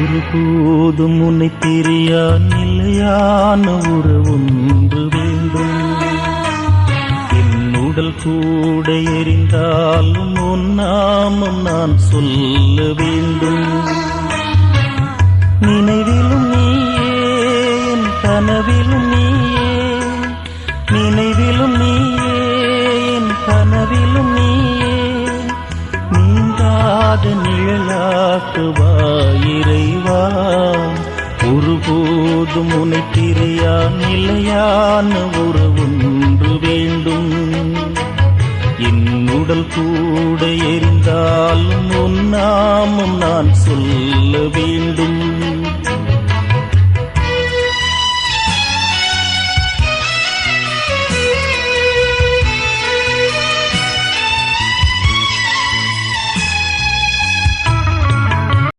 ஒருபோதும் உன்னை பிரியா நிலையான உறவொன்று வேண்டும். என் உடல் கூட எரிந்தாலும் உன் நாமம் நான் சொல்ல வேண்டும். நினைவிலும் நீயே, என் கனவிலும் நீயே, நினைவிலும் நீயே, என் கனவிலும் நீயே, நீங்காத நிழலாக்குவாய் இறைவா. ஒருபோதும் உன்னை பிரியா நிலையான உறவொன்று வேண்டும். என் உடல் கூட எரிந்தாலும் உன் நாமம் நான் சொல்ல வேண்டும்.